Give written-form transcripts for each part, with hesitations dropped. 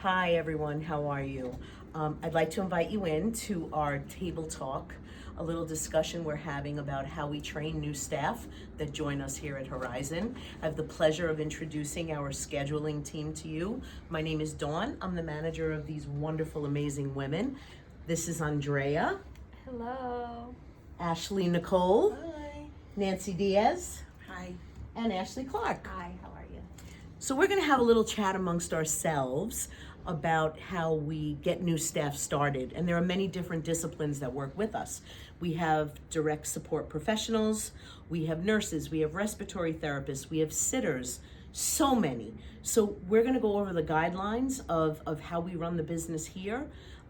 Hi everyone, how are you? I'd like to invite you in to our table talk, a little discussion we're having about how we train new staff that join us here at Horizon. I have the pleasure of introducing our scheduling team to you. My name is Dawn. I'm the manager of these wonderful, amazing women. This is Andrea. Hello. Ashley Nicole. Hi. Nancy Diaz. Hi. And Ashley Clark. Hi, how are you? So we're going to have a little chat amongst ourselves about how we get new staff started. And there are many different disciplines that work with us. We have direct support professionals, we have nurses, we have respiratory therapists, we have sitters, so many. So we're going to go over the guidelines of how we run the business here.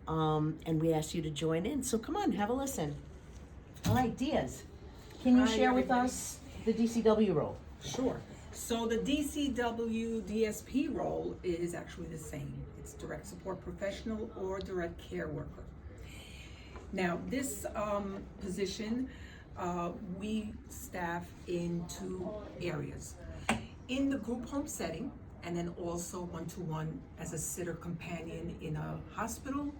And we ask you to join in. So come on, have a listen. All right, Diaz, can you Hi, share with everybody. us the DCW role? Sure. So the DCW DSP role is actually the same. It's direct support professional or direct care worker. Now, this position, we staff in two areas. In the group home setting, and then also one-to-one as a sitter companion in a hospital,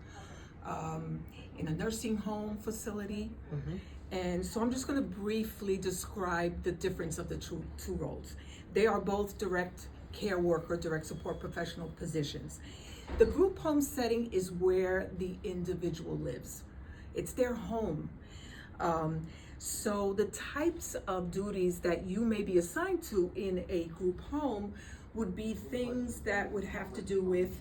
in a nursing home facility. And so I'm just going to briefly describe the difference of the two roles. They are both direct care worker, direct support professional positions. The group home setting is where the individual lives. It's their home. So the types of duties that you may be assigned to in a group home would be things that would have to do with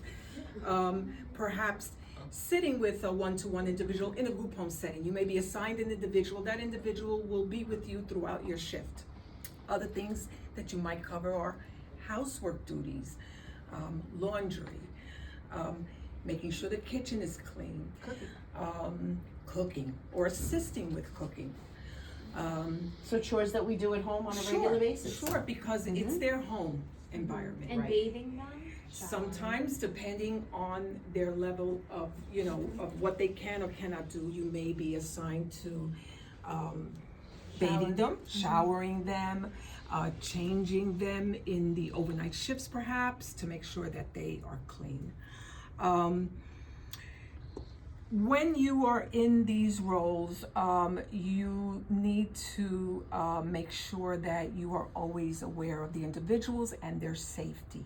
perhaps sitting with a one-to-one individual in a group home setting. You may be assigned an individual. That individual will be with you throughout your shift. Other things that you might cover are housework duties, laundry, making sure the kitchen is clean, cooking or assisting with cooking. So chores that we do at home on a regular basis? Sure, because it's their home environment. And Right. bathing them? Sometimes, depending on their level of, of what they can or cannot do, you may be assigned to bathing them, showering them, changing them in the overnight shifts perhaps to make sure that they are clean. When you are in these roles, you need to make sure that you are always aware of the individuals and their safety.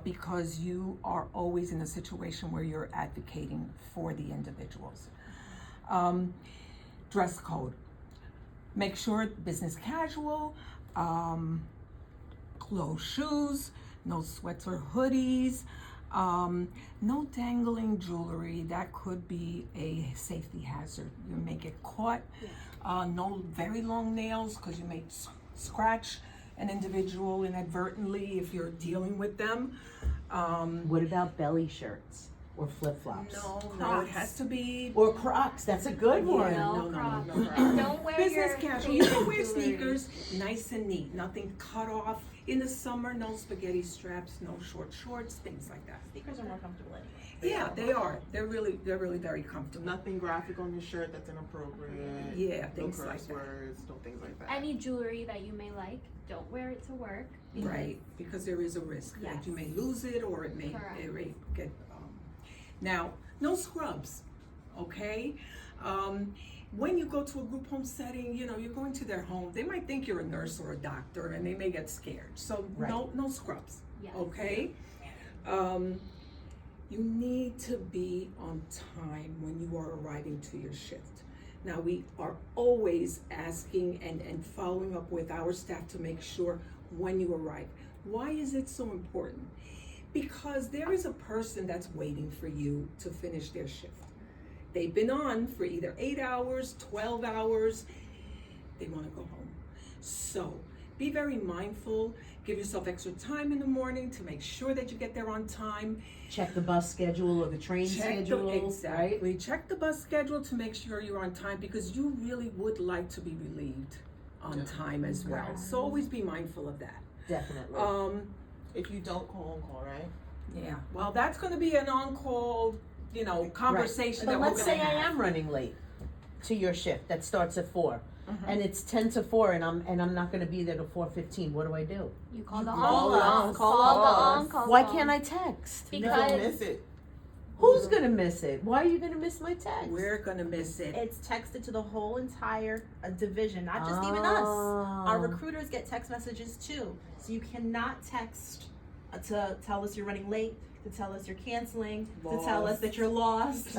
Because you are always in a situation where you're advocating for the individuals. Dress code. Make sure business casual, closed shoes, no sweats or hoodies, no dangling jewelry. That could be a safety hazard. You may get caught. No very long nails because you may scratch an individual inadvertently if you're dealing with them. What about belly shirts or flip-flops? No, it has to be Or Crocs, that's a good one. No, no. Don't wear business your casual. You can wear jewelry. sneakers, nice and neat, nothing cut off. In the summer, no spaghetti straps, no short shorts, things like that. Sneakers are more comfortable anyway. Yeah, they are. They're really very comfortable. Nothing graphic on your shirt that's inappropriate. Yeah, No things curse like that. words, no things like that. Any jewelry that you may like, don't wear it to work. Right, because there is a risk that you may lose it or it may get. Now, no scrubs, okay? When you go to a group home setting, you're going to their home. They might think you're a nurse or a doctor, and they may get scared. So no scrubs, Yes. okay? You need to be on time when you are arriving to your shift. Now, we are always asking and following up with our staff to make sure when you arrive. Why is it so important? Because there is a person that's waiting for you to finish their shift. They've been on for either 8 hours, 12 hours. They want to go home. So be very mindful. Give yourself extra time in the morning to make sure that you get there on time. Check the bus schedule or the train schedule. Exactly. Check the bus schedule to make sure you're on time because you really would like to be relieved on time as well. Right. So always be mindful of that. Definitely. If you don't call, right? Yeah. Well, that's going to be an on-call, conversation But that let's we're say going to I have. am running late to your shift that starts at 4. and it's 10 to 4, and I'm not going to be there till 4:15. What do I do? You call the call us. on-call. Call Call the us. on-call. Why phone. can't I text? You Because- don't miss it. Who's going to miss it? Why are you going to miss my text? We're gonna miss it. It's texted to the whole entire division, not just even us. Our recruiters get text messages too. So you cannot text to tell us you're running late, to tell us you're canceling, to tell us that you're lost.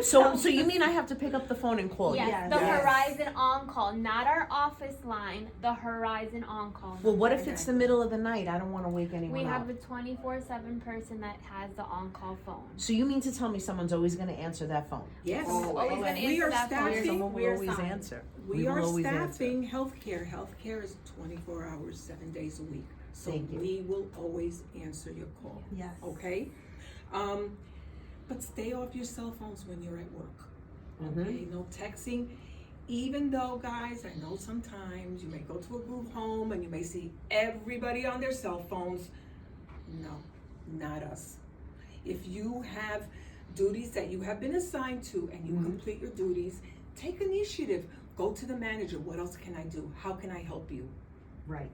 So you mean I have to pick up the phone and call Yes, you? Yes. the Yes. Horizon on-call, not our office line, the Horizon on-call. Well, what if it's the middle of the night? I don't want to wake anyone We up. have a 24/7 person that has the on-call phone. So you mean to tell me someone's always going to answer that phone? Yes. Always gonna We answer are that phone. staffing. Someone will we're always assigned. answer. We will are always staffing healthcare. Healthcare is 24 hours, 7 days a week. So Thank you. we will always answer your call. Yes. Okay? But stay off your cell phones when you're at work. Mhm. Okay? No texting. Even though, guys, I know sometimes you may go to a group home and you may see everybody on their cell phones. No, not us. If you have duties that you have been assigned to and you Mhm. complete your duties, take initiative. Go to the manager. What else can I do? How can I help you? Right.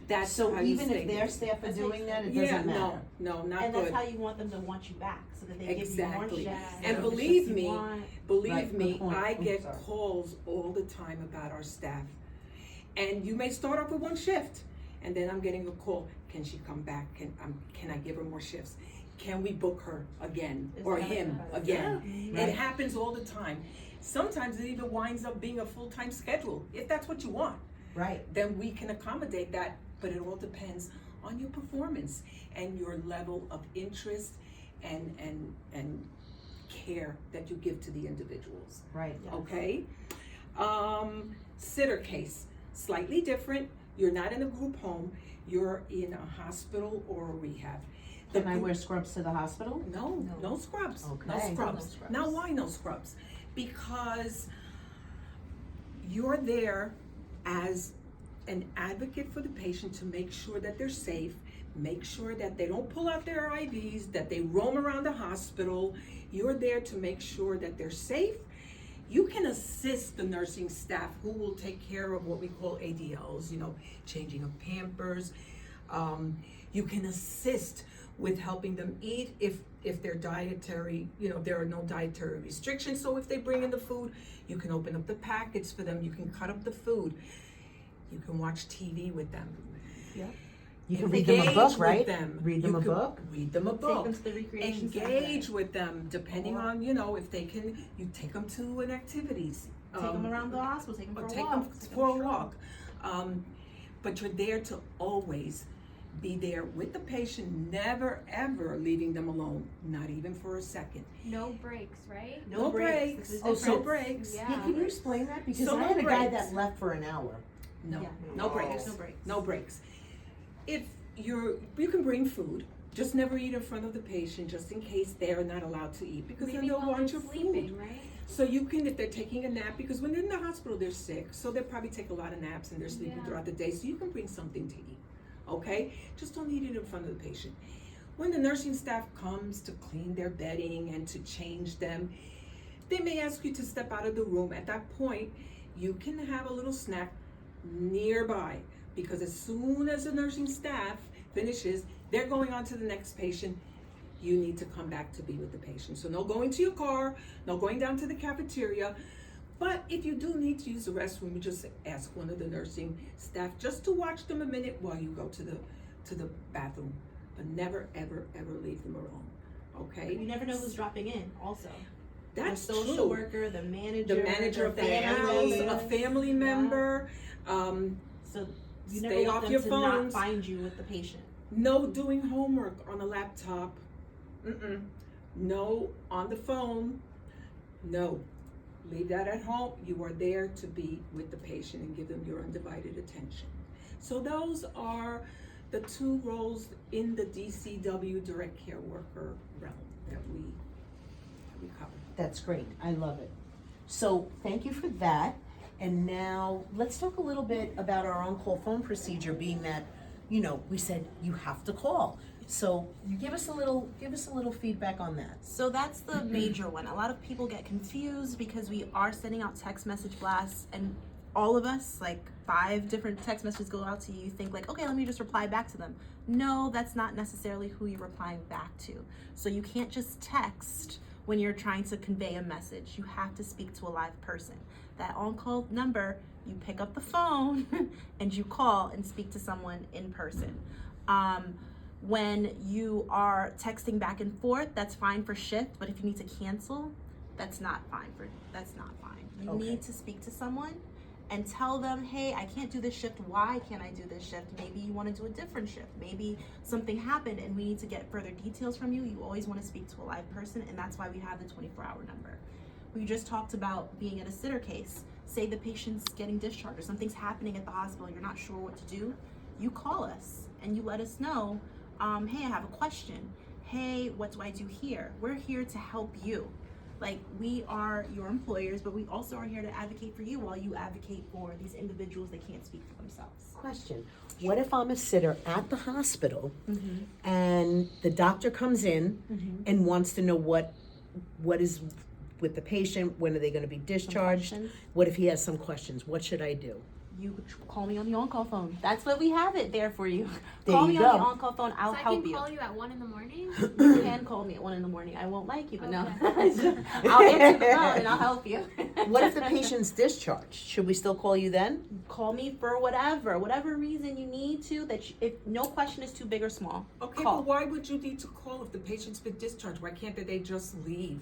That's So how you even stay if their staff are That doing takes- that, it yeah, doesn't matter. no, not And good. that's how you want them to want you back, so that they give you Exactly. more Yes. shifts. And more believe shifts you me, want. Believe Right, good me, point. I Oops, get sorry. calls all the time about our staff. And you may start off with one shift, and then I'm getting a call. Can she come back? Can I give her more shifts? Can we book her again Is or that him better? again? Right. It happens all the time. Sometimes it even winds up being a full-time schedule. If that's what you want, Right. then we can accommodate that, but it all depends on your performance and your level of interest and care that you give to the individuals. Right. Yes. Okay? Sitter case, slightly different. You're not in a group home, you're in a hospital or a rehab. Can I wear scrubs to the hospital? No scrubs. No Okay. scrubs. No scrubs. Now, why no scrubs? Because you're there as an advocate for the patient to make sure that they're safe, make sure that they don't pull out their IVs, that they roam around the hospital. You're there to make sure that they're safe. You can assist the nursing staff who will take care of what we call ADLs, changing of Pampers. You can assist with helping them eat if they're dietary, there are no dietary restrictions. So if they bring in the food, you can open up the packets for them. You can cut up the food. You can watch TV with them. Yep. You can read them a book, Engage right? with them. Read them You a can book. Read them a Take book. them to the recreation Engage center. with them, depending on, if they can, you take them to an activities. Take them around the hospital. Take them Or for a take walk. them take for a stroll. walk. But you're there to always be there with the patient, never ever leaving them alone, not even for a second. No breaks, right? No breaks. This is Oh, no different. breaks. Yeah. Hey, can you explain that? Because So I no had a guy breaks. that left for an hour. No, Yeah. no breaks. No breaks. No breaks. If you can bring food, just never eat in front of the patient, just in case they're not allowed to eat, because then Maybe they'll while want they're your sleeping, food. right? So you can, if they're taking a nap, because when they're in the hospital, they're sick, so they probably take a lot of naps and they're sleeping Yeah. throughout the day, so you can bring something to eat, okay? Just don't eat it in front of the patient. When the nursing staff comes to clean their bedding and to change them, they may ask you to step out of the room. At that point, you can have a little snack nearby, because as soon as the nursing staff finishes, they're going on to the next patient. You need to come back to be with the patient. So no going to your car, no going down to the cafeteria. But if you do need to use the restroom, you just ask one of the nursing staff just to watch them a minute while you go to the bathroom. But never, ever, ever leave them alone. Okay? You never know who's dropping in. Also, That's the social true. worker, the manager Of the family. house, a family member. So you never Stay want off them your to phones. not find you with the patient. No doing homework on a laptop. No on the phone. No. Leave that at home. You are there to be with the patient and give them your undivided attention. So those are the two roles in the DCW direct care worker realm that we cover. That's great. I love it. So thank you for that. And now let's talk a little bit about our on-call phone procedure, being that, we said you have to call. So give us a little feedback on that. So that's the major one. A lot of people get confused because we are sending out text message blasts, and all of us, like 5 different text messages go out to you, you think like, okay, let me just reply back to them. No, that's not necessarily who you're replying back to. So you can't just text when you're trying to convey a message. You have to speak to a live person. That on-call number, you pick up the phone and you call and speak to someone in person. When you are texting back and forth, that's fine for shift, but if you need to cancel, that's not fine. You Okay. need to speak to someone and tell them, hey, I can't do this shift. Why can't I do this shift? Maybe you want to do a different shift. Maybe something happened and we need to get further details from you. You always want to speak to a live person, and that's why we have the 24-hour number. We just talked about being in a sitter case. Say the patient's getting discharged or something's happening at the hospital, you're not sure what to do. You call us and you let us know, hey, I have a question. Hey, what do I do here? We're here to help you. Like, we are your employers, but we also are here to advocate for you while you advocate for these individuals that can't speak for themselves. Question. What if I'm a sitter at the hospital and the doctor comes in and wants to know what is with the patient, when are they going to be discharged? questions? What if he has some questions? What should I do? You call me on the on-call phone. That's what we have it there for you. There Call you me on the go. on-call phone. I'll So I help can you. call you at 1 in the morning? You can call me at 1 in the morning. I won't like you, but no. Okay. I'll answer the phone and I'll help you. What if the patient's discharged? Should we still call you then? Call me for whatever reason you need to. If no question is too big or small. Okay, Call. but why would you need to call if the patient's been discharged? Why can't they just leave?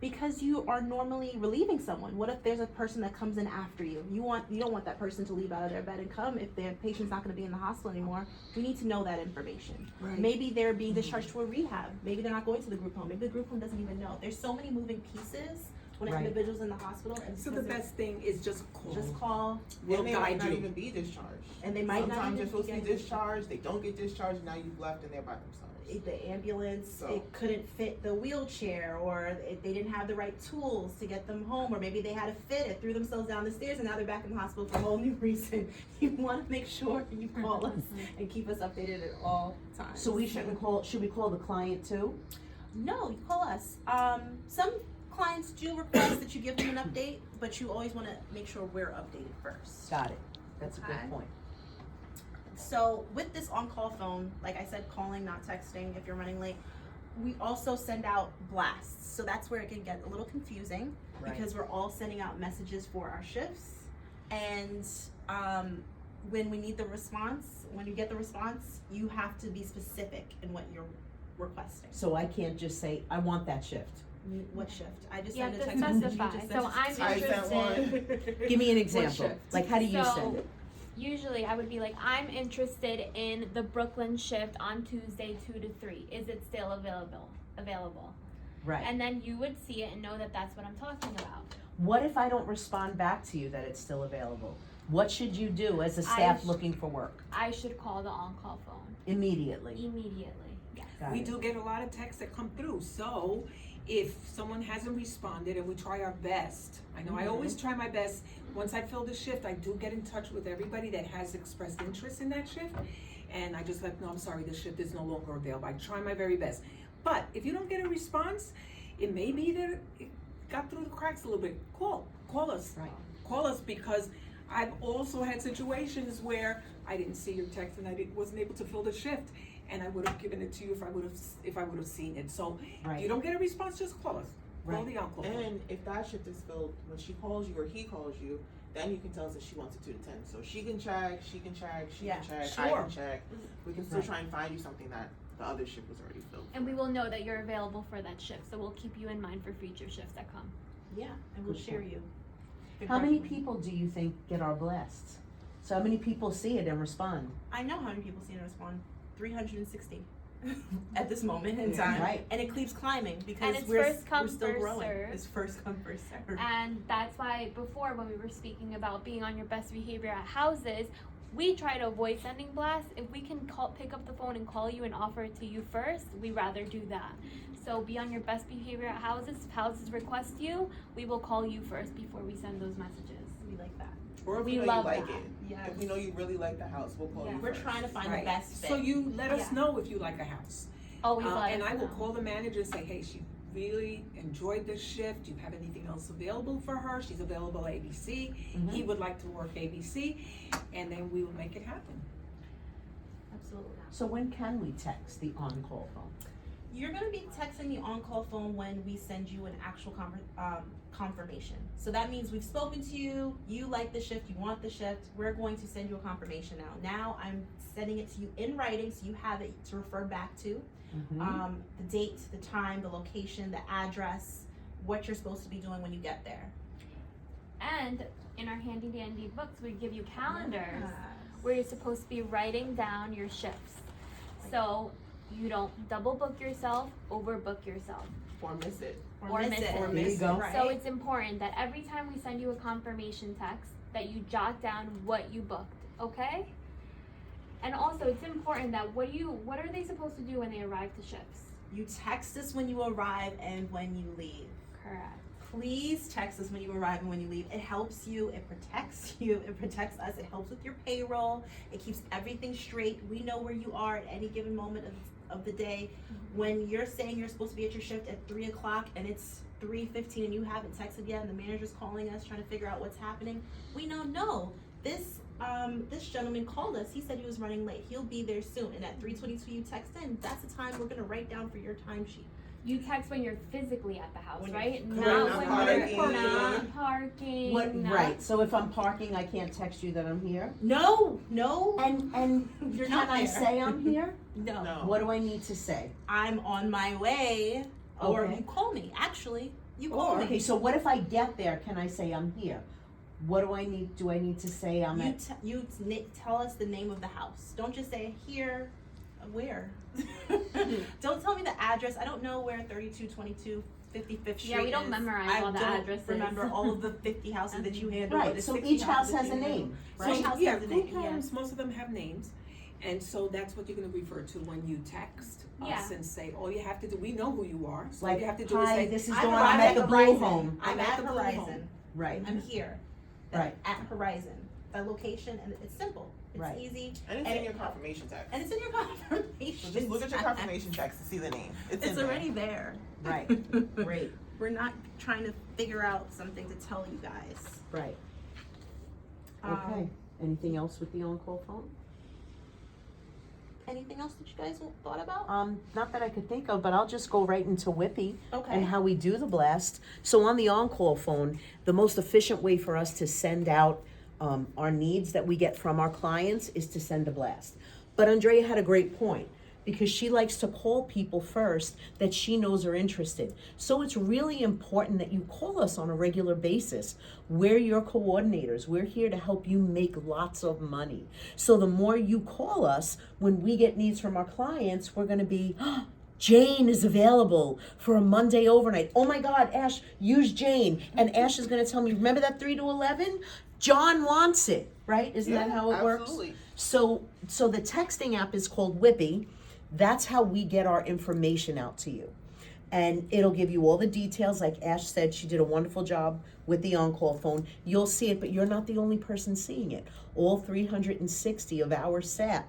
Because you are normally relieving someone. What if there's a person that comes in after you? You don't want that person to leave out of their bed and come if their patient's not going to be in the hospital anymore. We need to know that information. Right. Maybe they're being discharged to a rehab. Maybe they're not going to the group home. Maybe the group home doesn't even know. There's so many moving pieces when Right. an individual's in the hospital. And So the because best thing is just call. just call, We'll And they might guide not you. even be discharged. and they might not Sometimes even they're supposed to be getting discharged, they don't get discharged, now you've left and they're by themselves. the ambulance, So- it couldn't fit the wheelchair, or they didn't have the right tools to get them home, or maybe they had a fit, it threw themselves down the stairs, and now they're back in the hospital for a whole new reason. You want to make sure you call us and keep us updated at all times. So should we call the client too? No, you call us. Some clients do request that you give them an update, but you always want to make sure we're updated first. Got it. That's a Okay. good point. So with this on-call phone, like I said, calling, not texting if you're running late, we also send out blasts. So that's where it can get a little confusing Right. because we're all sending out messages for our shifts. And when we need the response, when you get the response, you have to be specific in what you're requesting. So I can't just say, I want that shift. What shift? I just You send have a to text message. You specify. just So send- I'm I sent interested. Give me an example. shift? Like, how do you So- send it? Usually I would be like, I'm interested in the Brooklyn shift on Tuesday 2 to 3. Is it still available? Right. And then you would see it and know that that's what I'm talking about. What if I don't respond back to you that it's still available? What should you do as a staff sh- looking for work? I should call the on-call phone Immediately. immediately. Yes. Got We it. do get a lot of texts that come through, so if someone hasn't responded and we try our best, I know I always try my best, once I fill the shift, I do get in touch with everybody that has expressed interest in that shift, and I just let them know, I'm sorry, this shift is no longer available. I try my very best. But if you don't get a response, it may be that it got through the cracks a little bit. Call us. Right. Call us, because I've also had situations where I didn't see your text and wasn't able to fill the shift, and I would have given it to you if I would have seen it. So if Right. you don't get a response, just call us. Call Right. the on-call. And if that shift is filled, when she calls you or he calls you, then you can tell us that she wants it 2 to 10. So she can check, Yeah, I sure. can check. We can still Right. try and find you something that the other shift was already filled. And we will know that you're available for that shift. So we'll keep you in mind for future shifts that come. Yeah, and we'll Good share point. you. How many people do you think get our blasts? So how many people see it and respond? I know how many people see and respond. 360 at this moment in Yeah. time. Right. And it keeps climbing because And it's we're first come, still first growing. serve. It's first come, first serve. And that's why before, when we were speaking about being on your best behavior at houses, we try to avoid sending blasts. If we can pick up the phone and call you and offer it to you first, we rather do that. So be on your best behavior at houses. If houses request you, we will call you first before we send those messages. We like that. Or if We we know love you like that. it. Yes. If we know you really like the house, we'll call Yeah. you We're first. trying to find Right. the best fit. So you let us Yeah. know if you like a house. Always let And us I will know. call the manager and say, hey, really enjoyed this shift. Do you have anything else available for her? She's available ABC. Mhm. He would like to work ABC, and then we will make it happen. Absolutely. So when can we text the on-call phone? You're gonna be texting the on-call phone when we send you an actual confirmation. So that means we've spoken to you, you like the shift, you want the shift, we're going to send you a confirmation now. Now I'm sending it to you in writing so you have it to refer back to. The date, the time, the location, the address, what you're supposed to be doing when you get there. And in our handy dandy books, we give you calendars where you're supposed to be writing down your shifts. So you don't double book yourself, overbook yourself. Or miss it. Or miss it. Or There miss you go. it, right? So it's important that every time we send you a confirmation text that you jot down what you booked, okay? And also it's important that what are they supposed to do when they arrive to shifts? You text us when you arrive and when you leave. Correct. Please text us when you arrive and when you leave. It helps you, it protects you, it protects us, it helps with your payroll, it keeps everything straight. We know where you are at any given moment of the day. When you're saying you're supposed to be at your shift at 3 o'clock and it's 3:15 and you haven't texted yet and the manager's calling us trying to figure out what's happening, we know, no, this gentleman called us, he said he was running late, he'll be there soon, and at 3:22 you text in, that's the time we're gonna write down for your timesheet. You text when you're physically at the house, When right? you're- Not Correct. when you're Not not parking. What, not- right, so if I'm parking, I can't text you that I'm here? No, And you're can not I there. say I'm here? No. No. What do I need to say? I'm on my way, or Okay. you call me, actually, you call me. Okay, so what if I get there, can I say I'm here? What do I need to say I'm at? Tell us the name of the house. Don't just say here, where. Don't tell me the address. I don't know where 3222 55th Street Yeah, we don't is. memorize all the I addresses. don't remember all of the 50 houses that you handle. or Right, the so 60 each house houses has you a handle. name, So right? each house Yeah, has a group name, yeah. homes, most of them have names, and so that's what you're gonna refer to when you text Yeah. us and say, all you have to do, we know who you are, so all Like, you have to do is hi, say, this is I'm Dawn, arriving I'm at the Blue Horizon. Home. I'm I'm at at the Blue Horizon. Home. Right, I'm here. Right. At Horizon. The location, and it's simple. It's Right. easy. And it's And in your it- confirmation text. And it's in your confirmation. So just look at your confirmation text to see the name. It's in It's there. already there. right, great, We're not trying to figure out something to tell you guys. right. Um, Okay, anything else with the on-call phone? Anything else that you guys thought about? Not that I could think of, but I'll just go right into Whippy. Okay. And how we do the blast. So on the on-call phone, the most efficient way for us to send out our needs that we get from our clients is to send a blast. But Andrea had a great point, because she likes to call people first that she knows are interested. So it's really important that you call us on a regular basis. We're your coordinators. We're here to help you make lots of money. So the more you call us, when we get needs from our clients, we're gonna be, Jane is available for a Monday overnight. Oh my God, Ash, use Jane. And Ash is gonna tell me, remember that 3 to 11? John wants it, right? Isn't that how it works? Absolutely. So the texting app is called Whippy. That's how we get our information out to you. And it'll give you all the details. Like Ash said, she did a wonderful job with the on-call phone. You'll see it, but you're not the only person seeing it. All 360 of our staff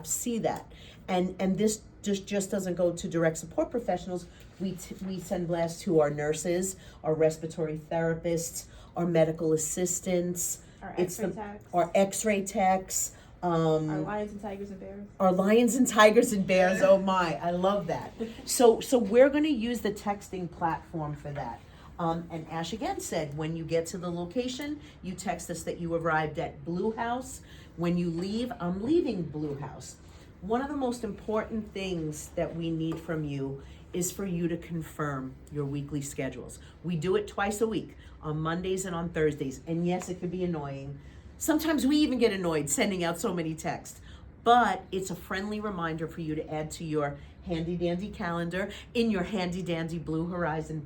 see that. And this just doesn't go to direct support professionals. We send blasts to our nurses, our respiratory therapists, our medical assistants. Our It's X-ray techs. Our X-ray techs. Our lions and tigers and bears. Our lions and tigers and bears, oh my, I love that. So we're gonna use the texting platform for that. And Ash again said, when you get to the location, you text us that you arrived at Blue House. When you leave, I'm leaving Blue House. One of the most important things that we need from you is for you to confirm your weekly schedules. We do it twice a week, on Mondays and on Thursdays. And yes, it could be annoying. Sometimes we even get annoyed sending out so many texts, but it's a friendly reminder for you to add to your handy dandy calendar in your handy dandy Blue Horizon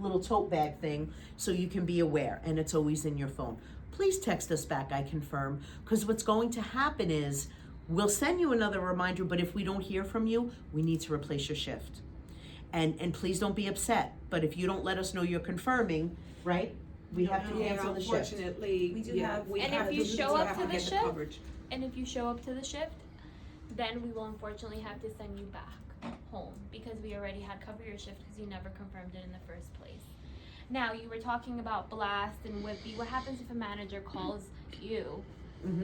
little tote bag thing, so you can be aware, and it's always in your phone. Please text us back, I confirm, because what's going to happen is we'll send you another reminder, but if we don't hear from you, we need to replace your shift. And please don't be upset, but if you don't let us know you're confirming, right? We have to cancel the shift. Unfortunately, We do yeah, have- we And have if you to- show we up have to the get shift, coverage. And if you show up to the shift, then we will unfortunately have to send you back home because we already had cover your shift because you never confirmed it in the first place. Now, you were talking about blast and whippy. What happens if a manager calls you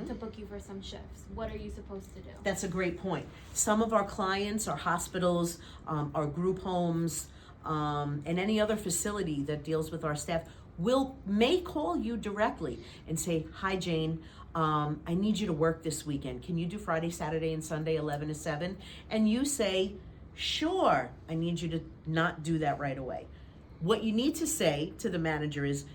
to book you for some shifts? What are you supposed to do? That's a great point. Some of our clients are hospitals, our group homes, and any other facility that deals with our staff may call you directly and say, "Hi, Jane, I need you to work this weekend. Can you do Friday, Saturday, and Sunday, 11 to 7? And you say, "Sure." I need you to not do that right away. What you need to say to the manager is,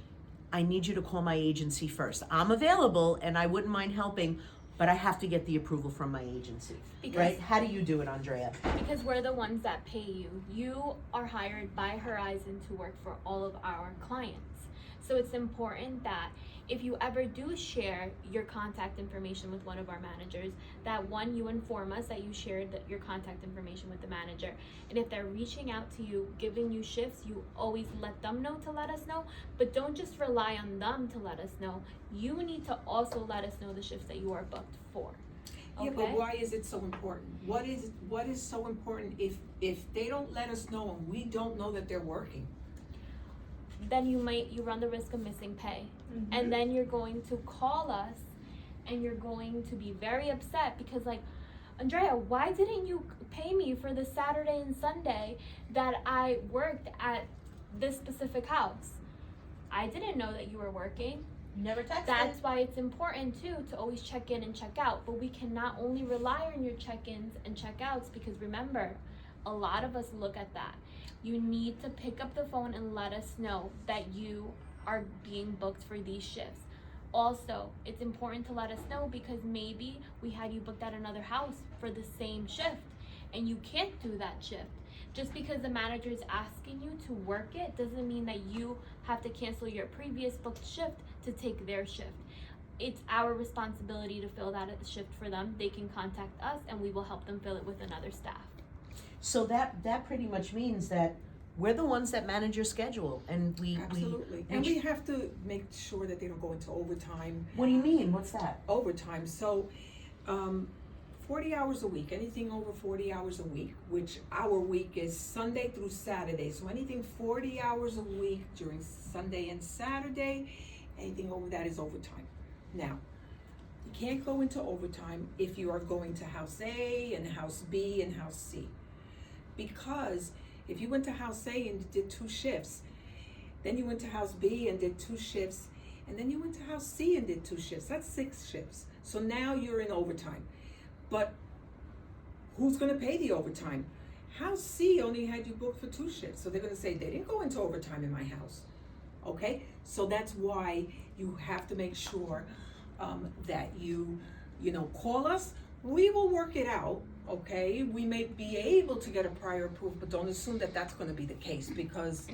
"I need you to call my agency first. I'm available and I wouldn't mind helping, but I have to get the approval from my agency." Because- right? How do you do it, Andrea? Because we're the ones that pay you. You are hired by Horizon to work for all of our clients. So it's important that if you ever do share your contact information with one of our managers, that one, you inform us that you shared your contact information with the manager. And if they're reaching out to you, giving you shifts, you always let them know to let us know. But don't just rely on them to let us know. You need to also let us know the shifts that you are booked for. Yeah, but Okay? why is it so important? What is so important if they don't let us know and we don't know that they're working? Then you run the risk of missing pay. And then you're going to call us and you're going to be very upset because, like, "Andrea, why didn't you pay me for the Saturday and Sunday that I worked at this specific house? I didn't know that you were working." Never texted. That's why it's important too to always check in and check out. But we cannot only rely on your check-ins and check-outs, because remember, a lot of us look at that. You need to pick up the phone and let us know that you are being booked for these shifts. Also, it's important to let us know because maybe we had you booked at another house for the same shift and you can't do that shift. Just because the manager is asking you to work it doesn't mean that you have to cancel your previous booked shift to take their shift. It's our responsibility to fill that shift for them. They can contact us and we will help them fill it with another staff. So that pretty much means that we're the ones that manage your schedule, and we Absolutely. And we have to make sure that they don't go into overtime. What do you mean? What's that? Overtime. So, 40 hours a week, anything over 40 hours a week, which our week is Sunday through Saturday. So anything 40 hours a week during Sunday and Saturday, anything over that is overtime. Now, you can't go into overtime if you are going to House A and House B and House C. Because if you went to House A and did 2 shifts, then you went to House B and did 2 shifts, and then you went to House C and did 2 shifts, that's 6 shifts. So now you're in overtime. But who's gonna pay the overtime? House C only had you booked for 2 shifts, so they're gonna say, "They didn't go into overtime in my house." Okay, so that's why you have to make sure that you call us. We will work it out. Okay, we may be able to get a prior approval, but don't assume that that's going to be the case, because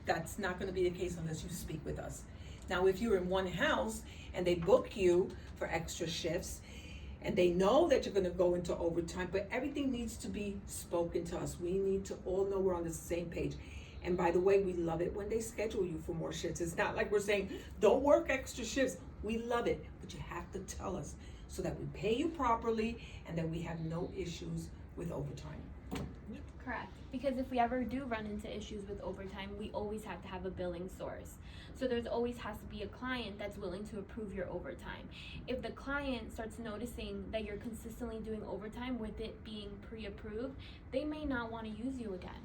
that's not going to be the case unless you speak with us. Now, if you're in one house and they book you for extra shifts and they know that you're going to go into overtime, but everything needs to be spoken to us. We need to all know we're on the same page. And by the way, we love it when they schedule you for more shifts. It's not like we're saying, "Don't work extra shifts." We love it, but you have to tell us so that we pay you properly and that we have no issues with overtime. Correct. Because if we ever do run into issues with overtime, we always have to have a billing source. So there's always has to be a client that's willing to approve your overtime. If the client starts noticing that you're consistently doing overtime with it being pre-approved, they may not want to use you again.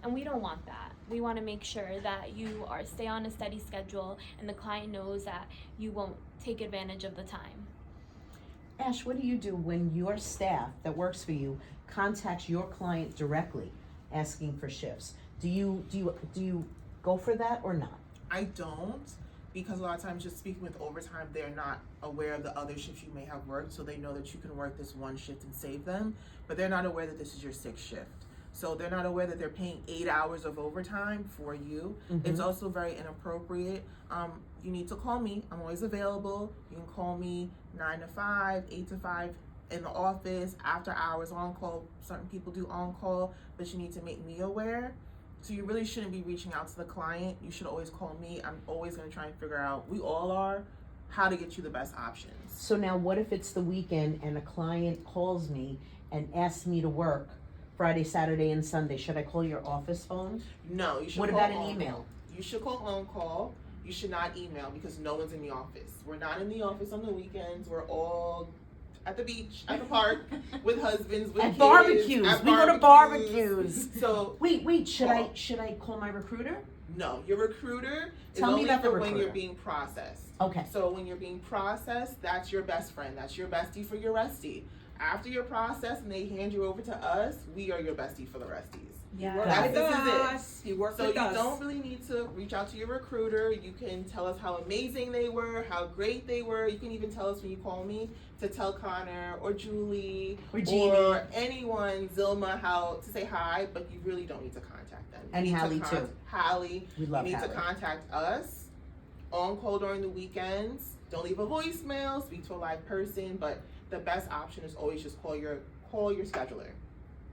And we don't want that. We want to make sure that you stay on a steady schedule and the client knows that you won't take advantage of the time. Ash, what do you do when your staff that works for you contacts your client directly asking for shifts? Do you go for that or not? I don't, because a lot of times just speaking with overtime, they're not aware of the other shifts you may have worked, so they know that you can work this one shift and save them, but they're not aware that this is your 6th shift. So they're not aware that they're paying 8 hours of overtime for you. It's also very inappropriate. You need to call me. I'm always available. You can call me 9 to 5, 8 to 5 in the office, after hours, on call. Certain people do on call, but you need to make me aware. So you really shouldn't be reaching out to the client. You should always call me. I'm always going to try and figure out, we all are, how to get you the best options. So now what if it's the weekend and a client calls me and asks me to work Friday, Saturday, and Sunday, should I call your office phone? No, you should What call about an on email? call. You should call on call. You should not email because no one's in the office. We're not in the office on the weekends. We're all at the beach, at the park, with husbands, with At kids. barbecues. At We go to barbecues. So Wait, should Call. I call my recruiter? no, your recruiter is Tell me only about the for when you're recruiter. being processed. Okay. So when you're being processed, that's your best friend. That's your bestie for your restie. After you're processed and they hand you over to us, we are your bestie for the resties. Yeah. Work Got with it. This is it. us. You work So with you us. don't really need to reach out to your recruiter. You can tell us how amazing they were, how great they were. You can even tell us when you call me to tell Connor or Julie Or Jeannie. or anyone, Zilma, how to say hi, but you really don't need to contact them. And you need to Hallie, too. Hallie. We love You need Hallie. to contact us on call during the weekends. Don't leave a voicemail, speak to a live person, but the best option is always just call your scheduler.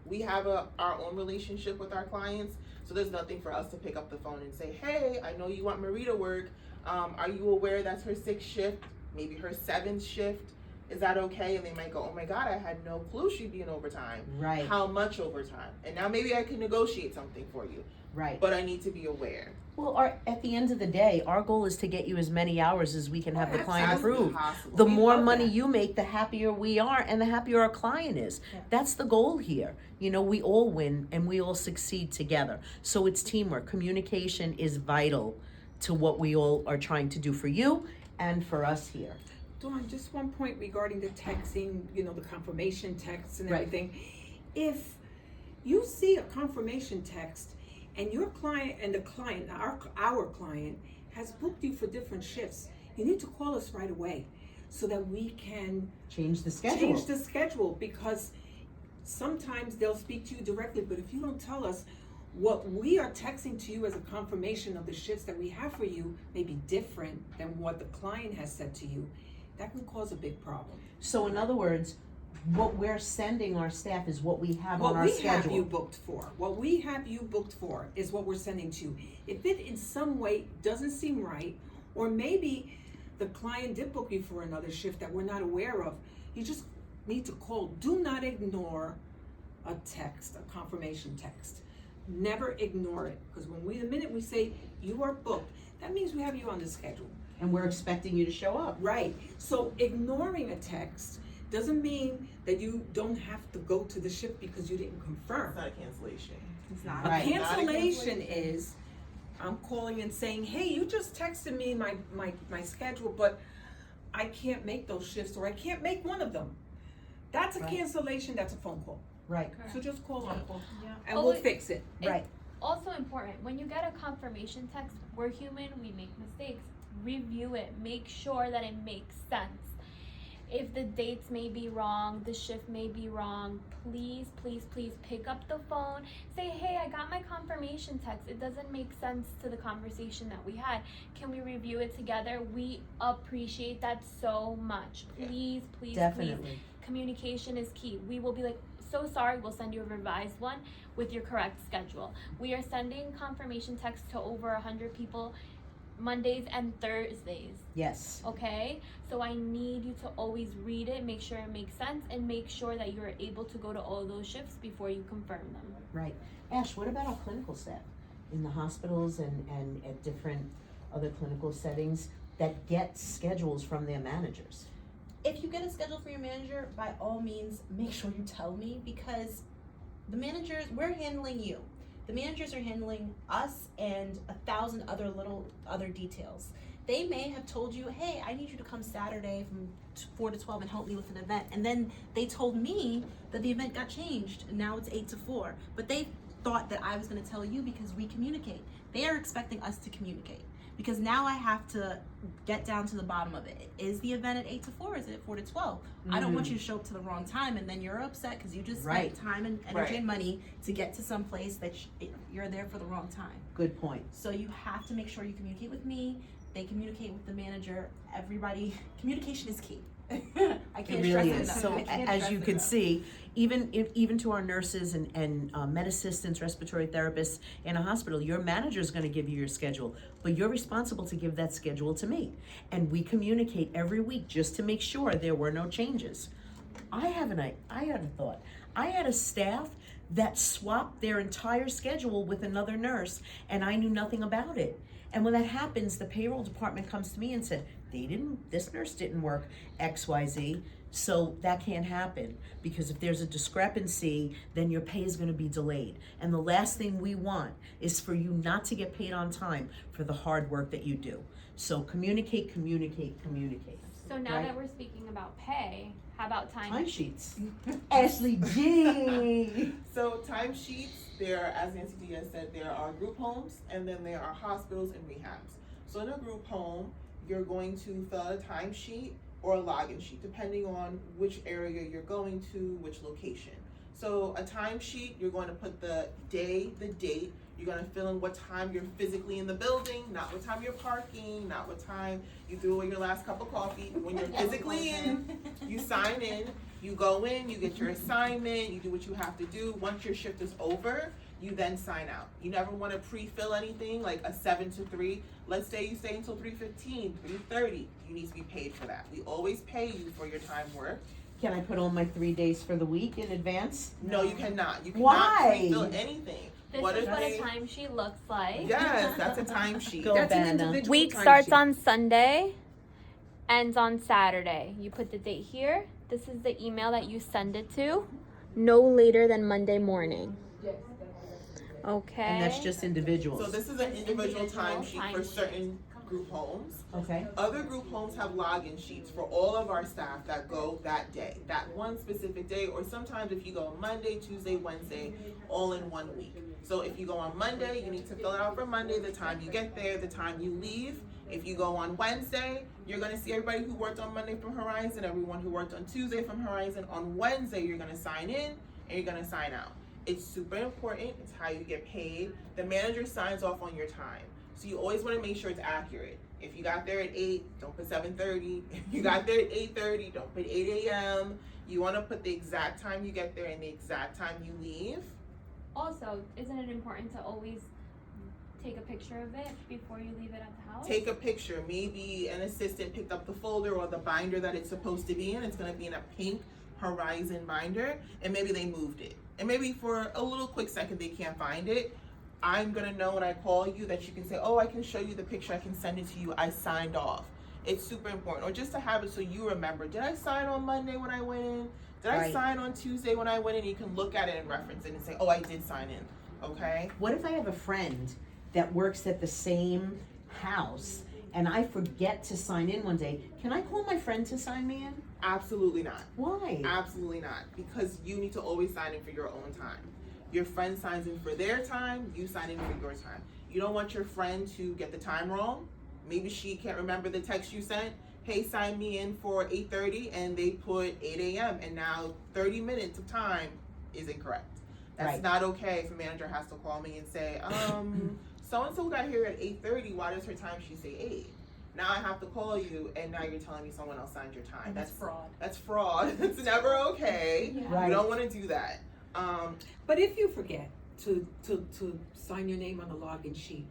We have our own relationship with our clients, so there's nothing for us to pick up the phone and say, hey, I know you want Marie to work. Are you aware that's her 6th shift, maybe her 7th shift? Is that okay? And they might go, oh my God, I had no clue she'd be in overtime. Right. How much overtime? And now maybe I can negotiate something for you, Right. but I need to be aware. Well, at the end of the day, our goal is to get you as many hours as we can have the client As approve. possible. The We more love money that. you make, the happier we are, and the happier our client is. Yeah. That's the goal here. You know, we all win and we all succeed together. So it's teamwork. Communication is vital to what we all are trying to do for you and for us here. Dawn, just one point regarding the texting, the confirmation texts and Right. everything. If you see a confirmation text and your client and the client, our client, has booked you for different shifts, you need to call us right away so that we can Change the schedule. change the schedule, because sometimes they'll speak to you directly, but if you don't tell us what we are texting to you as a confirmation of the shifts that we have for you may be different than what the client has said to you, that can cause a big problem. So in other words, what we're sending our staff is what we have What on our we schedule. have you booked for, what we have you booked for is what we're sending to you. If it in some way doesn't seem right, or maybe the client did book you for another shift that we're not aware of, you just need to call. Do not ignore a text, a confirmation text. Never ignore it, because the minute we say you are booked, that means we have you on the schedule. And we're expecting you to show up. Right. So ignoring a text doesn't mean that you don't have to go to the shift because you didn't confirm. It's not a cancellation. It's not. Right. A cancellation is, I'm calling and saying, hey, you just texted me my schedule, but I can't make those shifts, or I can't make one of them. That's a Right. cancellation, that's a phone call. Right. So just call on call, Yeah. and Oh, we'll wait. fix it. It's Right. also important, when you get a confirmation text, we're human, we make mistakes. Review it, make sure that it makes sense. If the dates may be wrong, the shift may be wrong, please pick up the phone. Say, hey, I got my confirmation text. It doesn't make sense to the conversation that we had. Can we review it together? We appreciate that so much. Please. Definitely. Communication is key. We will be like, so sorry, we'll send you a revised one with your correct schedule. We are sending confirmation texts to over 100 people Mondays and Thursdays, Yes. okay? So I need you to always read it, make sure it makes sense, and make sure that you're able to go to all those shifts before you confirm them. Right. Ash, what about our clinical staff in the hospitals and at different other clinical settings that get schedules from their managers? If you get a schedule for your manager, by all means, make sure you tell me, because the managers, we're handling you. The managers are handling us and 1,000 other details. They may have told you, hey, I need you to come Saturday from 4 to 12 and help me with an event. And then they told me that the event got changed and now it's 8 to 4. But they thought that I was going to tell you because we communicate. They are expecting us to communicate, because now I have to get down to the bottom of it. Is the event at 8 to 4? Is it 4 to 12? I don't want you to show up to the wrong time and then you're upset because you just Right. spent time and energy Right. and money to get to some place that you're there for the wrong time. Good point. So you have to make sure you communicate with me. They communicate with the manager. Everybody, communication is key. I It can't really stress it is. enough. So I can't as stress you it can enough. see, even to our nurses and med assistants, respiratory therapists in a hospital, your manager is going to give you your schedule, but you're responsible to give that schedule to me. And we communicate every week just to make sure there were no changes. I had a thought. I had a staff that swapped their entire schedule with another nurse, and I knew nothing about it. And when that happens, the payroll department comes to me and said, this nurse didn't work XYZ. So that can't happen, because if there's a discrepancy, then your pay is going to be delayed. And the last thing we want is for you not to get paid on time for the hard work that you do. So communicate. So now Right. that we're speaking about pay, how about time? Timesheets. Ashley G. So timesheets, there, as Nancy Diaz said, there are group homes and then there are hospitals and rehabs. So in a group home, you're going to fill out a timesheet or a login sheet, depending on which area you're going to, which location. So a timesheet, you're going to put the day, the date. You're going to fill in what time you're physically in the building, not what time you're parking, not what time you threw away your last cup of coffee. When you're physically in, you sign in, you go in, you get your assignment, you do what you have to do. Once your shift is over, you then sign out. You never want to pre-fill anything like a 7 to 3. Let's say you stay until 3:15, 3:30. You need to be paid for that. We always pay you for your time worked. Can I put on my 3 days for the week in advance? No, you cannot. You cannot Why? pre-fill anything. This What is if what they- a timesheet looks like. Yes, that's a timesheet. Go That's an Vanna. individual Week timesheet. starts on Sunday, ends on Saturday. You put the date here. This is the email that you send it to, no later than Monday morning. Okay. And that's just individuals. So this is an individual Individual timesheet for timesheet. certain group homes. Okay. Other group homes have login sheets for all of our staff that go that day, that one specific day, or sometimes if you go Monday, Tuesday, Wednesday, all in 1 week. So if you go on Monday, you need to fill it out for Monday, the time you get there, the time you leave. If you go on Wednesday, you're gonna see everybody who worked on Monday from Horizon, everyone who worked on Tuesday from Horizon. On Wednesday, you're gonna sign in and you're gonna sign out. It's super important. It's how you get paid. The manager signs off on your time. So you always want to make sure it's accurate. If you got there at 8, don't put 7:30. If you got there at 8:30, don't put 8 a.m. You want to put the exact time you get there and the exact time you leave. Also, isn't it important to always take a picture of it before you leave it at the house? Take a picture. Maybe an assistant picked up the folder or the binder that it's supposed to be in. It's going to be in a pink Horizon binder, and maybe they moved it. And maybe for a little quick second they can't find it. I'm gonna know when I call you that you can say, oh, I can show you the picture, I can send it to you, I signed off. It's super important. Or just to have it so you remember, did I sign on Monday when I went in? Did I Right. sign on Tuesday when I went in? You can look at it and reference it and say, oh, I did sign in, okay? What if I have a friend that works at the same house and I forget to sign in one day? Can I call my friend to sign me in? Absolutely not. Why? Absolutely not. Because you need to always sign in for your own time. Your friend signs in for their time, you sign in for your time. You don't want your friend to get the time wrong. Maybe she can't remember the text you sent. Hey, sign me in for 8:30, and they put 8 a.m. and now 30 minutes of time is incorrect. That's Right. not okay if a manager has to call me and say, so-and-so got here at 8:30, why does her time she say 8? Now I have to call you, and now you're telling me someone else signed your time. That's fraud. That's fraud. It's never okay. Yeah. Right. We don't want to do that. But if you forget to sign your name on the login sheet,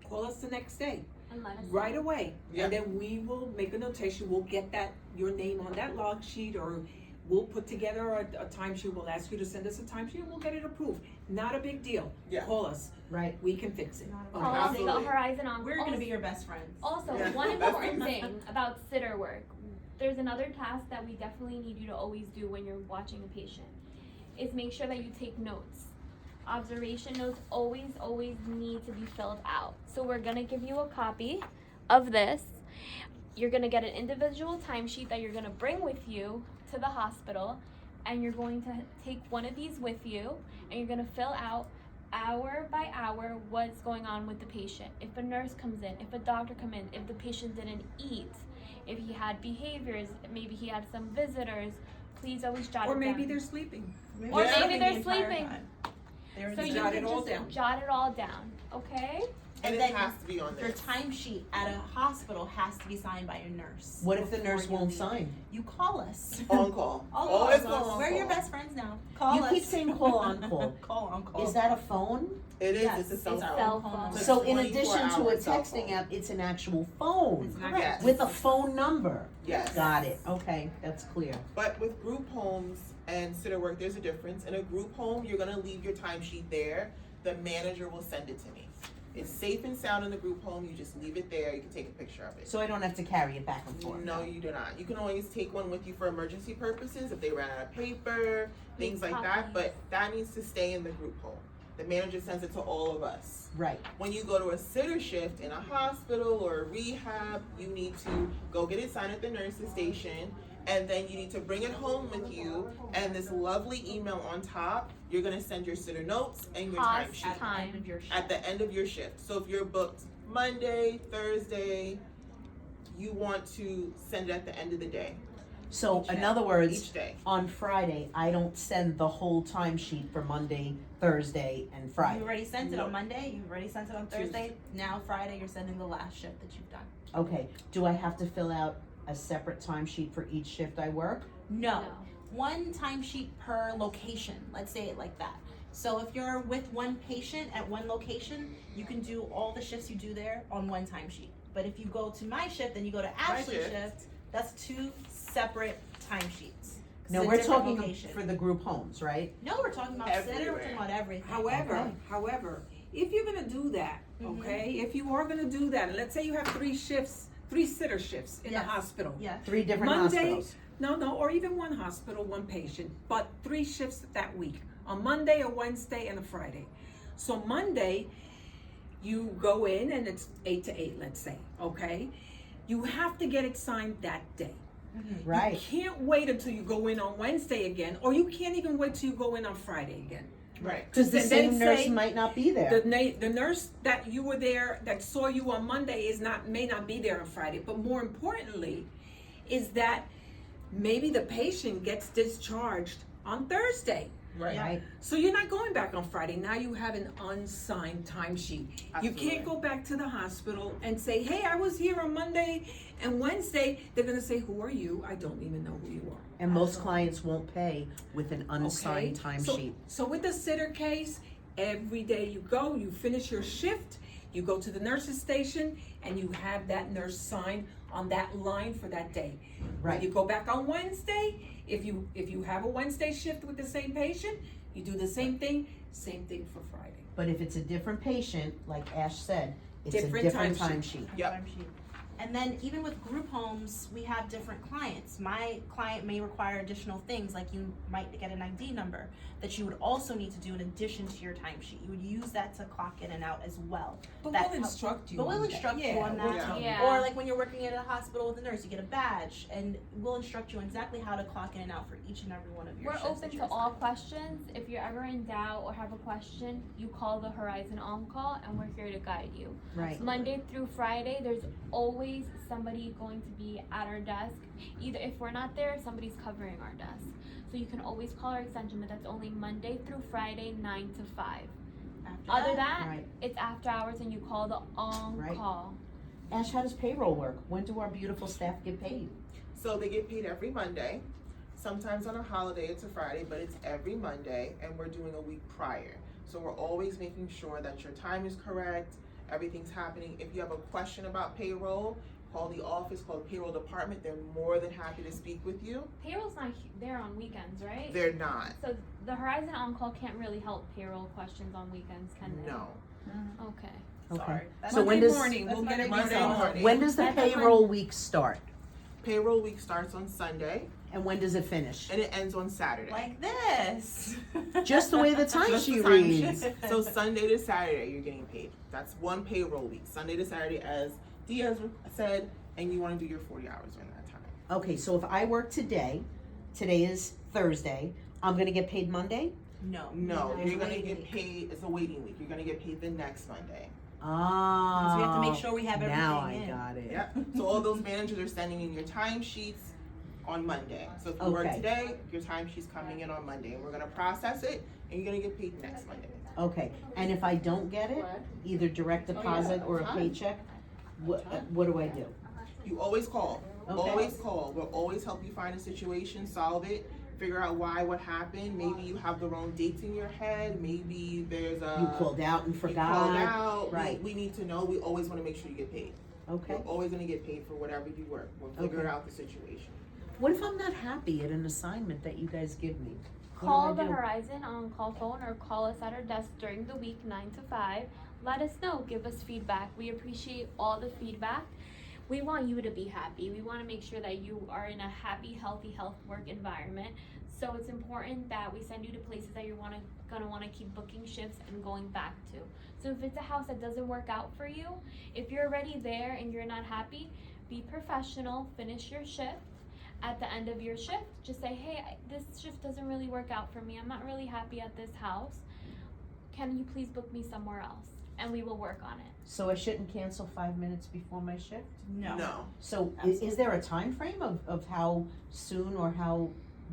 call us the next day, And let us right know. away. Yeah. And then we will make a notation, we'll get your name on that log sheet, or we'll put together a timesheet, we'll ask you to send us a timesheet, and we'll get it approved. Not a big deal. Yeah. Call us, Right. we can fix it. Call us, the Absolutely. Horizon on. We're gonna be your best friends. Also, Yeah. one important thing about sitter work, there's another task that we definitely need you to always do when you're watching a patient, is make sure that you take notes. Observation notes always need to be filled out. So we're gonna give you a copy of this. You're gonna get an individual timesheet that you're gonna bring with you to the hospital, and you're going to take one of these with you, and you're gonna fill out hour by hour what's going on with the patient. If a nurse comes in, if a doctor comes in, if the patient didn't eat, if he had behaviors, maybe he had some visitors, please always jot Or it maybe down. they're sleeping. Or Yeah. maybe they're sleeping. They're So you Jot can it all just down. jot it all down, okay? And And it then has to be on your there. timesheet at a hospital has to be signed by a nurse. What if the before nurse you won't leave. sign? You call us. On call. All Always of call us. on We're your call. best friends now. Call You us. keep saying call on call. Call on call. Is that a phone? It is. Yes, It's a it's cell our phone. cell phone phone. number. So in 24 addition to a hour cell texting phone. app, it's an actual phone It's an Yes. with a phone number. Yes. Got it. Okay, that's clear. But with group homes, and sitter work, there's a difference. In a group home, you're gonna leave your timesheet there. The manager will send it to me. It's safe and sound in the group home. You just leave it there. You can take a picture of it. So I don't have to carry it back and forth? No, you do not. You can always take one with you for emergency purposes if they ran out of paper, things like that. But that needs to stay in the group home. The manager sends it to all of us. Right. When you go to a sitter shift in a hospital or a rehab, you need to go get it signed at the nurse's station, and then you need to bring it home with you, and this lovely email on top, you're gonna send your sitter notes and your Pause timesheet time. at the end of your shift. So if you're booked Monday, Thursday, you want to send it at the end of the day. So Each in day. other words, Each day. on Friday, I don't send the whole timesheet for Monday, Thursday, and Friday. You already sent it No. on Monday, you've already sent it on Thursday, now Friday you're sending the last shift that you've done. Okay, do I have to fill out a separate timesheet for each shift I work? No, one timesheet per location, let's say it like that. So if you're with one patient at one location, you can do all the shifts you do there on one timesheet. But if you go to my shift and you go to Ashley's shift. shift, that's two separate timesheets. No, It's a we're different talking location. for the group homes, right? No, we're talking about sitter, we're Everywhere. talking about everything. However, Okay. however, if you're gonna do that, Mhm. okay, if you are gonna do that, and let's say you have three sitter shifts in the Yes. hospital. Yeah. 3 different Monday, hospitals. No, or even one hospital, one patient, but 3 shifts that week, a Monday, a Wednesday, and a Friday. So Monday, you go in and it's 8 to 8, let's say, okay? You have to get it signed that day. Right. You can't wait until you go in on Wednesday again, or you can't even wait till you go in on Friday again. Right. Because the Then same nurse say might not be there. The nurse that you were there, that saw you on Monday may not be there on Friday, but more importantly, is that maybe the patient gets discharged on Thursday. Right. Right. So you're not going back on Friday. Now you have an unsigned timesheet. You Absolutely. can't go back to the hospital and say, hey, I was here on Monday and Wednesday. They're going to say, who are you? I don't even know who you are. And most clients won't pay with an unsigned Okay? timesheet. So with the sitter case, every day you go, you finish your shift, you go to the nurse's station, and you have that nurse sign on that line for that day. Right. When you go back on Wednesday, if you have a Wednesday shift with the same patient, you do the same thing for Friday. But if it's a different patient, like Ash said, it's Different a different timesheet. timesheet. Yep. And then even with group homes, we have different clients. My client may require additional things, like you might get an ID number that you would also need to do in addition to your timesheet. You would use that to clock in and out as well. But That we'll help- instruct you. But we'll on that. instruct you Yeah, on we'll that. tell you. Yeah. Or like when you're working at a hospital with a nurse, you get a badge, and we'll instruct you exactly how to clock in and out for each and every one of your We're shifts open that to you're all assigned. questions. If you're ever in doubt or have a question, you call the Horizon On Call and we're here to guide you. Right. Monday through Friday, there's always somebody going to be at our desk. Either if we're not there, somebody's covering our desk. So you can always call our extension, but that's only Monday through Friday, 9 to 5. After Other than that, that, Right. it's after hours and you call the On Right. Call. Ash, how does payroll work? When do our beautiful staff get paid? So they get paid every Monday. Sometimes on a holiday it's a Friday, but it's every Monday, and we're doing a week prior. So we're always making sure that your time is correct, everything's happening. If you have a question about payroll, call the office, call the payroll department. They're more than happy to speak with you. Payroll's not there on weekends, right? They're not. So the Horizon On Call can't really help payroll questions on weekends, can they? No. Okay. Okay. sorry. So when does morning, that's we'll get it Monday resolved. morning. when does the That's a payroll week start? Payroll week starts on Sunday And when does it finish? and it ends on Saturday. Like this. Just the way the Just the timesheet time reads. sheet. So Sunday to Saturday you're getting paid. That's one payroll week. Sunday to Saturday, as Diaz said, and you want to do your 40 hours during that time. Okay, so if I work today is Thursday, I'm gonna get paid Monday? No. No, There's you're gonna waiting get week. paid. It's a waiting week. You're gonna get paid the next Monday. Ah. So we have to make sure we have everything Now I in. got it. Yep. So all those managers are sending in your timesheets on Monday. So if you work Okay. today, your timesheet's coming in on Monday, and we're gonna process it, and you're gonna get paid next Monday. Okay, and if I don't get it, either direct deposit or a paycheck, what do I do? You always call. Okay. Always call. We'll always help you find a situation, solve it, figure out why, what happened. Maybe you have the wrong dates in your head. Maybe there's a You called out and you called forgot. out. Right. We need to know. We always want to make sure you get paid. Okay, You're always gonna get paid for whatever you work. We'll figure Okay. out the situation. What if I'm not happy at an assignment that you guys give me? What Call do I the do? Horizon on-call phone or call us at our desk during the week 9 to 5. Let us know, give us feedback. We appreciate all the feedback. We want you to be happy. We want to make sure that you are in a happy, healthy health work environment. So it's important that we send you to places that you're gonna want to keep booking shifts and going back to. So if it's a house that doesn't work out for you, if you're already there and you're not happy, be professional, finish your shift. At the end of your shift, just say, hey, this shift doesn't really work out for me. I'm not really happy at this house. Can you please book me somewhere else? And we will work on it. So I shouldn't cancel 5 minutes before my shift? No. So is there a time frame of how soon or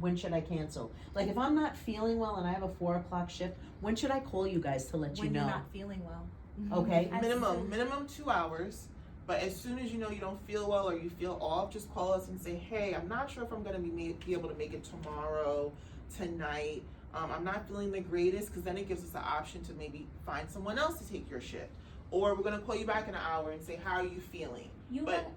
when should I cancel? Like if I'm not feeling well and I have a 4 o'clock shift, when should I call you guys to let you When know? you're not feeling well. Okay. As Minimum 2 hours. But as soon as you know you don't feel well or you feel off, just call us and say, hey, I'm not sure if I'm gonna be able to make it tomorrow, tonight. I'm not feeling the greatest, because then it gives us the option to maybe find someone else to take your shift. Or we're gonna call you back in an hour and say, how are you feeling? You But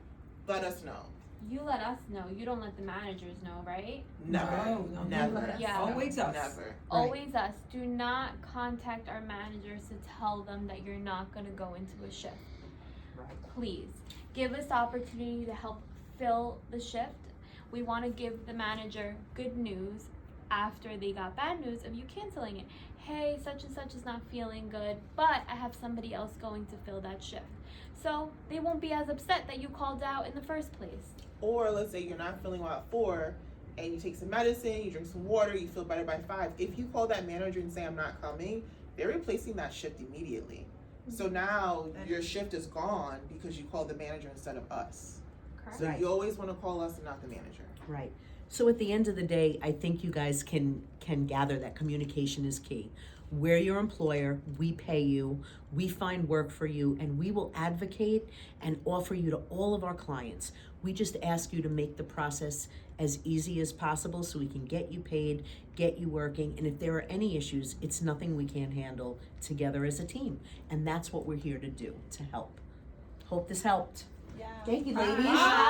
let us know. You let us know. You don't let the managers know, right? Never. No, Never. let us Yeah. know. Always us. Never. Always us. Do not contact our managers to tell them that you're not going to go into a shift. Right. Please give us the opportunity to help fill the shift. We want to give the manager good news after they got bad news of you canceling it. Hey, such and such is not feeling good, but I have somebody else going to fill that shift. So they won't be as upset that you called out in the first place. Or let's say you're not feeling well at 4 and you take some medicine, you drink some water, you feel better by 5. If you call that manager and say, I'm not coming, they're replacing that shift immediately. So now your shift is gone because you called the manager instead of us. Correct? So Right. you always want to call us and not the manager. Right. So at the end of the day, I think you guys can gather that communication is key. We're your employer, we pay you, we find work for you, and we will advocate and offer you to all of our clients. We just ask you to make the process as easy as possible so we can get you paid, get you working, and if there are any issues, it's nothing we can't handle together as a team. And that's what we're here to do, to help. Hope this helped. Yeah. Thank you, ladies. Bye.